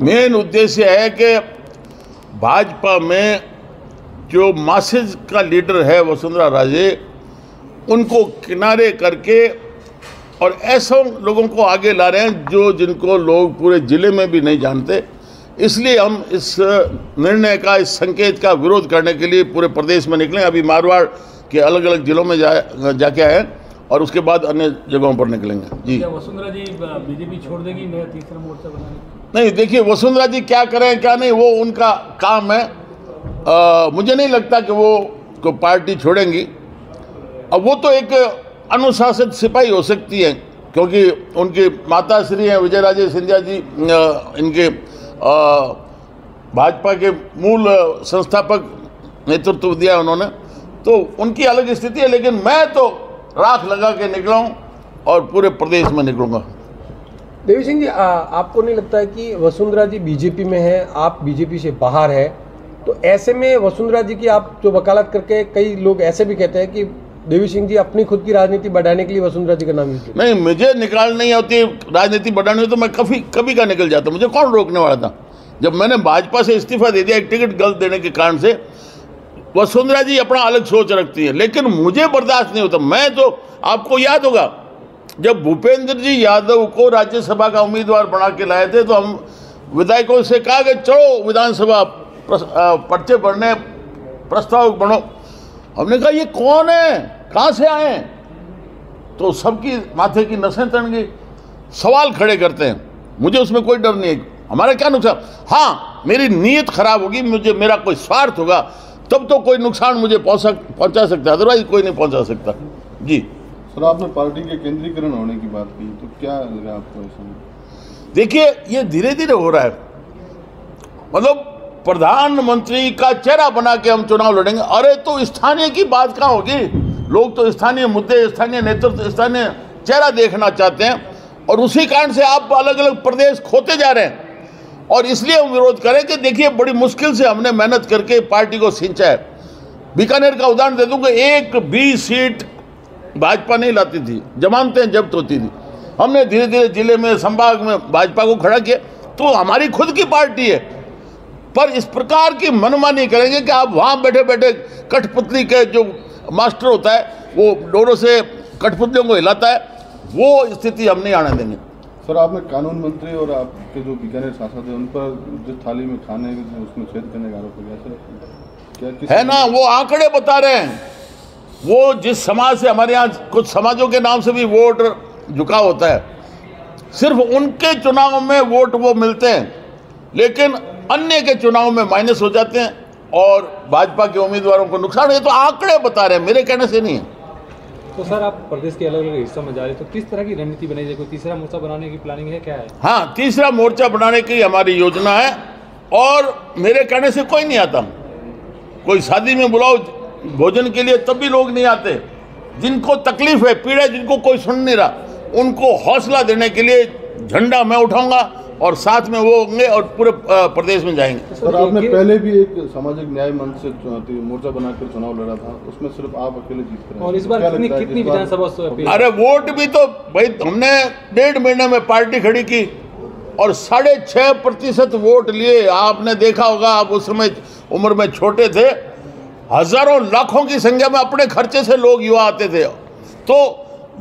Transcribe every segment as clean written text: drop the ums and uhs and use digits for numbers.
Main उद्देश्य है कि भाजपा में जो मासेज का लीडर है वसुंधरा राजे, उनको किनारे करके और ऐसे लोगों को आगे ला रहे हैं जिनको लोग पूरे जिले में भी नहीं जानते। इसलिए हम इस निर्णय का, इस संकेत का विरोध करने के लिए पूरे प्रदेश में निकले। अभी मारवाड़ के अलग अलग जिलों में जाके आए और उसके बाद अन्य जगहों पर निकलेंगे। जी, क्या वसुंधरा जी बीजेपी छोड़ देगी नया तीसरा मोर्चा बनाने? नहीं, देखिए वसुंधरा जी क्या करें क्या नहीं वो उनका काम है। मुझे नहीं लगता कि वो को पार्टी छोड़ेंगी। अब वो तो एक अनुशासित सिपाही हो सकती है, क्योंकि उनकी माता श्री हैं विजय राजे सिंधिया जी, इनके भाजपा के मूल संस्थापक नेतृत्व दिया उन्होंने, तो उनकी अलग स्थिति है। लेकिन मैं तो राख लगा के निकला हूँ और पूरे प्रदेश में निकलूंगा। देवी सिंह जी, आपको नहीं लगता है कि वसुंधरा जी बीजेपी में है, आप बीजेपी से बाहर है, तो ऐसे में वसुंधरा जी की आप जो वकालत करके, कई लोग ऐसे भी कहते हैं कि देवी सिंह जी अपनी खुद की राजनीति बढ़ाने के लिए वसुंधरा जी का नाम यूज? नहीं, मुझे निकाल नहीं होती राजनीति बढ़ानी, तो मैं कभी का निकल जाता। मुझे कौन रोकने वाला था? जब मैंने भाजपा से इस्तीफा दे दिया एक टिकट गलत देने के कारण से, वसुंधरा जी अपना अलग सोच रखती है, लेकिन मुझे बर्दाश्त नहीं होता। मैं तो, आपको याद होगा जब भूपेंद्र जी यादव को राज्यसभा का उम्मीदवार बना के लाए थे, तो हम विधायकों से कहा कि चलो विधानसभा पर्चे भरने, प्रस्ताव बनो। हमने कहा ये कौन है, कहाँ से आए? तो सबकी माथे की नसें तन गई, सवाल खड़े करते हैं। मुझे उसमें कोई डर नहीं है, हमारा क्या नुकसान? हाँ, मेरी नीयत खराब होगी, मेरा कोई स्वार्थ होगा, तब तो कोई नुकसान मुझे पहुंचा सकता है, अदरवाइज कोई नहीं पहुंचा सकता। जी सर, आपने पार्टी के केंद्रीकरण होने की बात की, तो क्या लगा आपको इसमें? देखिए, ये धीरे धीरे हो रहा है। मतलब प्रधानमंत्री का चेहरा बना के हम चुनाव लड़ेंगे। अरे तो स्थानीय की बात कहाँ होगी? लोग तो स्थानीय मुद्दे, स्थानीय नेतृत्व, स्थानीय चेहरा देखना चाहते हैं, और उसी कारण से आप अलग अलग प्रदेश खोते जा रहे हैं। और इसलिए हम विरोध करें कि देखिए, बड़ी मुश्किल से हमने मेहनत करके पार्टी को सिंचा है। बीकानेर का उदाहरण दे दूंगा, एक भी सीट भाजपा नहीं लाती थी, जमानतें जब्त होती थी। हमने धीरे धीरे जिले में, संभाग में भाजपा को खड़ा किया। तो हमारी खुद की पार्टी है, पर इस प्रकार की मनमानी करेंगे कि आप वहाँ बैठे बैठे कठपुतली के जो मास्टर होता है, वो डोरों से कठपुतलियों को हिलाता है, वो स्थिति हम नहीं आने देंगे। सर, आपने कानून मंत्री और आपके जो बीकानेर सांसद है, उन पर जिस थाली में खाने उसमें छेद करने का आरोप है, क्या है ना? वो आंकड़े बता रहे हैं। वो जिस समाज से, हमारे यहाँ कुछ समाजों के नाम से भी वोट झुकाव होता है, सिर्फ उनके चुनाव में वोट वो मिलते हैं, लेकिन अन्य के चुनाव में माइनस हो जाते हैं और भाजपा के उम्मीदवारों को नुकसान है। तो आंकड़े बता रहे हैं, मेरे कहने से नहीं है। तो सर, आप प्रदेश के अलग अलग हिस्सों में जा रहे, तो किस तरह की रणनीति बनाई जाए? कोई तीसरा मोर्चा बनाने की प्लानिंग है, क्या है? हाँ, तीसरा मोर्चा बनाने की हमारी योजना है, और मेरे कहने से कोई नहीं आता। कोई शादी में बुलाओ भोजन के लिए, तब भी लोग नहीं आते। जिनको तकलीफ है, पीड़ा, जिनको कोई सुन नहीं रहा, उनको हौसला देने के लिए झंडा मैं उठाऊंगा और साथ में वो होंगे और पूरे प्रदेश में जाएंगे। सर, आपने पहले भी एक सामाजिक न्याय मंच से मोर्चा बनाकर चुनाव लड़ा था, उसमें सिर्फ आप अकेले जीत कर, और इस बार कितनी विधानसभा? अरे वोट भी तो भाई, हमने 1.5 महीने में पार्टी खड़ी की और 6.5% वोट लिए। आपने देखा होगा, आप उस समय उम्र में छोटे थे, हजारों लाखों की संख्या में अपने खर्चे से लोग युवा आते थे। तो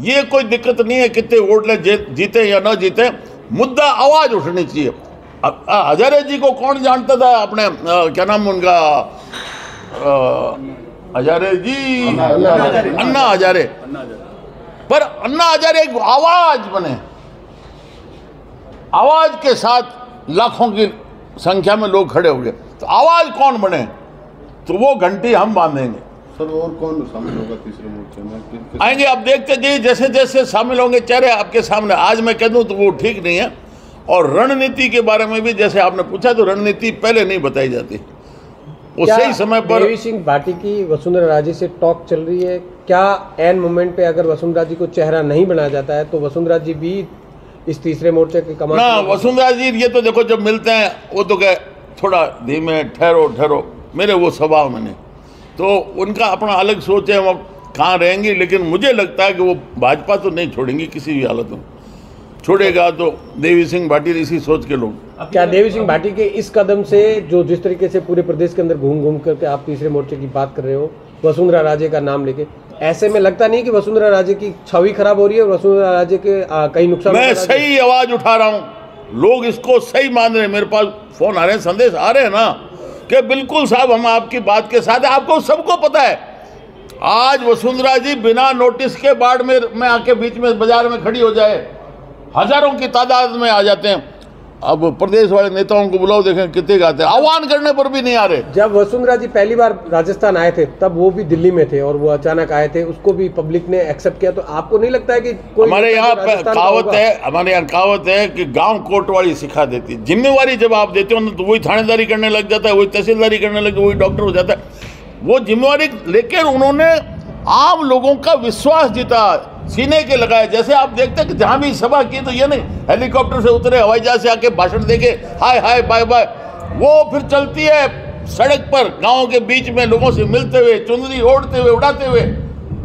ये कोई दिक्कत नहीं है कितने वोट ले जीते या ना जीते, मुद्दा आवाज उठनी चाहिए। हजारे जी को कौन जानता था? अपने क्या नाम उनका, हजारे जी, अन्ना हजारे। पर अन्ना हजारे एक आवाज बने, आवाज के साथ लाखों की संख्या में लोग खड़े हो गए। तो आवाज कौन बने, तो वो घंटी हम बांधेंगे। सर, और कौन शामिल होगा तीसरे मोर्चे में? आएंगे, आप देखते जाइए, जैसे जैसे शामिल होंगे चेहरे आपके सामने। आज मैं कह दूं तो वो ठीक नहीं है। और रणनीति के बारे में भी जैसे आपने पूछा, तो रणनीति पहले नहीं बताई जाती, वो सही समय पर। देवी सिंह भाटी की वसुंधरा राजे से टॉक चल रही है, क्या एन मोमेंट पे अगर वसुंधरा जी को चेहरा नहीं बनाया जाता है तो वसुंधरा जी भी इस तीसरे मोर्चे की कमान? ना, वसुंधरा जी ये तो देखो, जब मिलते हैं वो तो कहे थोड़ा धीमे, ठहरो ठहरो, मेरे वो स्वभाव में नहीं। तो उनका अपना अलग सोच है, वो कहाँ रहेंगी, लेकिन मुझे लगता है कि वो भाजपा तो नहीं छोड़ेंगी किसी भी हालत में। छोड़ेगा तो देवी सिंह भाटी इसी सोच के लोग। क्या देवी सिंह भाटी के इस कदम से जो जिस तरीके से पूरे प्रदेश के अंदर घूम घूम करके आप तीसरे मोर्चे की बात कर रहे हो वसुंधरा राजे का नाम लेके, ऐसे में लगता नहीं कि वसुंधरा राजे की छवि खराब हो रही है और वसुंधरा राजे के कई नुकसान? मैं सही आवाज उठा रहा हूँ, लोग इसको सही मान रहे हैं, मेरे पास फोन आ रहे हैं, संदेश आ रहे हैं ना कि बिल्कुल साहब हम आपकी बात के साथ हैं। आपको सबको पता है आज वसुंधरा जी बिना नोटिस के बाढ़ में आके बीच में बाजार में खड़ी हो जाए, हजारों की तादाद में आ जाते हैं। अब प्रदेश वाले नेताओं को बुलाओ, देखें कितने गाते हैं, आह्वान करने पर भी नहीं आ रहे। जब वसुंधरा जी पहली बार राजस्थान आए थे तब वो भी दिल्ली में थे और वो अचानक आए थे, उसको भी पब्लिक ने एक्सेप्ट किया, तो आपको नहीं लगता है कि कोई हमारे यहाँ कहावत है कि गांव कोटवाली सिखा देती है। जिम्मेवारी जब आप देते हो ना तो वही थानेदारी करने लग जाता है, वही तहसीलदारी करने लग, वही डॉक्टर हो जाता है। वो जिम्मेवारी लेकर उन्होंने आम लोगों का विश्वास जीता, सीने के लगाए। जैसे आप देखते हैं कि जहां भी सभा की तो ये नहीं हेलीकॉप्टर से उतरे, हवाई जहाज से आके भाषण देके हाय हाय बाय बाय, वो फिर चलती है सड़क पर गांव के बीच में लोगों से मिलते हुए, चुनरी ओढ़ते हुए, उड़ाते हुए,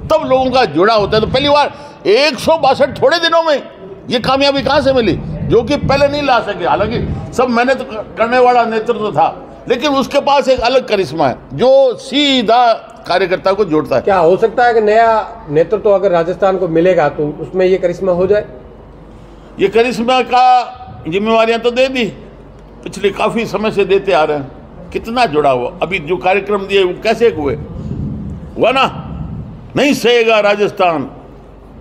तब लोगों का जुड़ा होता है। तो पहली बार 162 थोड़े दिनों में ये कामयाबी कहां से मिली, जो कि पहले नहीं ला सके। हालांकि सब मेहनत करने वाला नेतृत्व था, लेकिन उसके पास एक अलग करिश्मा है जो सीधा कार्यकर्ता को जोड़ता है। क्या हो सकता है कि नया नेतृत्व तो अगर राजस्थान को मिलेगा तो उसमें ये करिश्मा हो जाए? ये करिश्मा का जिम्मेवारियां तो दे दी, पिछले काफी समय से देते आ रहे हैं। कितना जुड़ा हुआ, अभी जो कार्यक्रम दिए वो कैसे हुआ ना, नहीं सहेगा राजस्थान,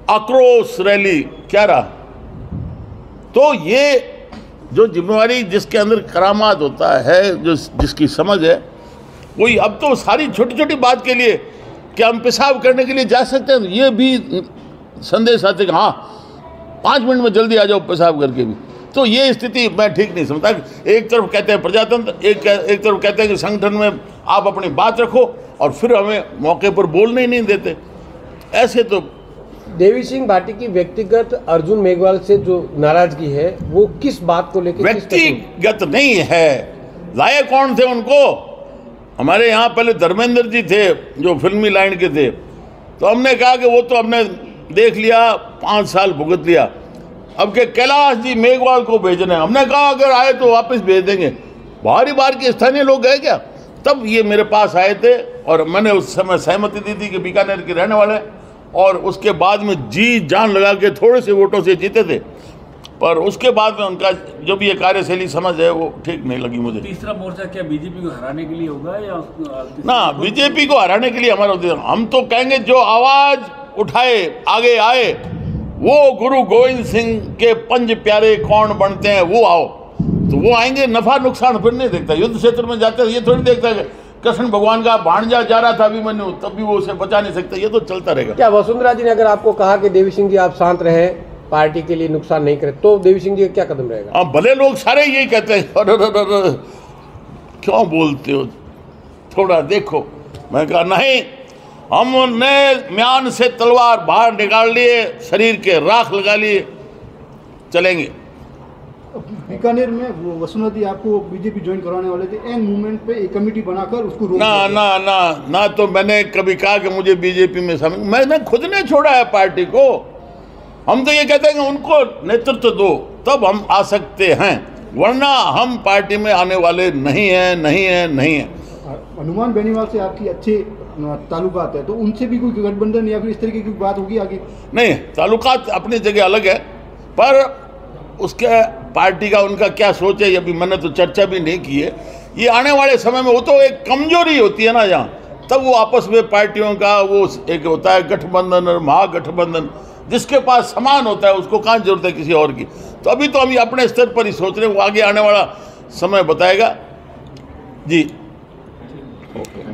आक्रोश रैली क्या रहा। तो ये जो जिम्मेवारी जिसके अंदर करामात होता है, जो जिसकी समझ है, वही। अब तो सारी छोटी छोटी बात के लिए क्या हम पेशाब करने के लिए जा सकते हैं, ये भी संदेश आते कि हाँ 5 मिनट में जल्दी आ जाओ पेशाब करके भी। तो ये स्थिति मैं ठीक नहीं समझता। एक तरफ कहते हैं प्रजातंत्र, एक तरफ कहते हैं कि संगठन में आप अपनी बात रखो और फिर हमें मौके पर बोलने ही नहीं देते। ऐसे तो देवी सिंह भाटी की व्यक्तिगत अर्जुन मेघवाल से जो नाराजगी है वो किस बात को लेकर? व्यक्तिगत नहीं है, लाए कौन थे उनको? हमारे यहाँ पहले धर्मेंद्र जी थे जो फिल्मी लाइन के थे, तो हमने कहा कि वो तो हमने देख लिया, 5 साल भुगत लिया, अब के कैलाश जी मेघवाल को भेजने। हमने कहा अगर आए तो वापस भेज देंगे। बार के स्थानीय लोग गए क्या? तब ये मेरे पास आए थे और मैंने उस समय सहमति दी थी कि बीकानेर के रहने वाले, और उसके बाद में जी जान लगा के थोड़े से वोटों से जीते थे, पर उसके बाद में उनका जो भी ये कार्यशैली समझ है वो ठीक नहीं लगी मुझे। तीसरा मोर्चा क्या बीजेपी को हराने के लिए होगा या ना? बीजेपी को हराने के लिए हमारा उद्देश्य, हम तो कहेंगे जो आवाज उठाए आगे आए, वो गुरु गोविंद सिंह के 5 प्यारे कौन बनते हैं वो आओ, तो वो आएंगे। नफा नुकसान फिर नहीं देखता, युद्ध क्षेत्र में जाते ये थोड़ी देखता है कृष्ण भगवान का भांजा जा रहा था अभिमन्यु, तब भी वो उसे बचा नहीं सकता, ये तो चलता रहेगा। क्या वसुंधरा जी ने अगर आपको कहा कि देवी सिंह जी आप शांत रहे, पार्टी के लिए नुकसान नहीं करे, तो देवी सिंह जी का क्या कदम रहेगा? अब भले लोग सारे यही कहते हैं, क्यों बोलते हो, थोड़ा देखो। मैं कहा नहीं, हमने म्यान से तलवार बाहर निकाल लिए, शरीर के राख लगा लिए, चलेंगे। बीकानेर में वो वसुंधरा जी आपको बीजेपी ज्वाइन करवाने वाले थे, एन मूवमेंट पे एक कमेटी बनाकर उसको रोक ना ना ना ना, तो मैंने कभी कहा कि मुझे बीजेपी में शामिल, मैंने खुद ने छोड़ा है पार्टी को। हम तो ये कहते हैं कि उनको नेतृत्व दो तब हम आ सकते हैं, वरना हम पार्टी में आने वाले नहीं हैं। हनुमान बेनीवाल से आपकी अच्छे ताल्लुकात है, तो उनसे भी कोई गठबंधन या फिर इस तरीके की बात होगी आगे? नहीं, ताल्लुकात अपनी जगह अलग है, पर उसके पार्टी का उनका क्या सोच है ये भी मैंने तो चर्चा भी नहीं की है। ये आने वाले समय में वो तो एक कमजोरी होती है ना जहाँ, तब वो आपस में पार्टियों का वो एक होता है गठबंधन और महागठबंधन, जिसके पास समान होता है उसको कहाँ जरूरत है किसी और की। तो अभी तो हम अपने स्तर पर ही सोच रहे हैं, वो आगे आने वाला समय बताएगा जी। ओके।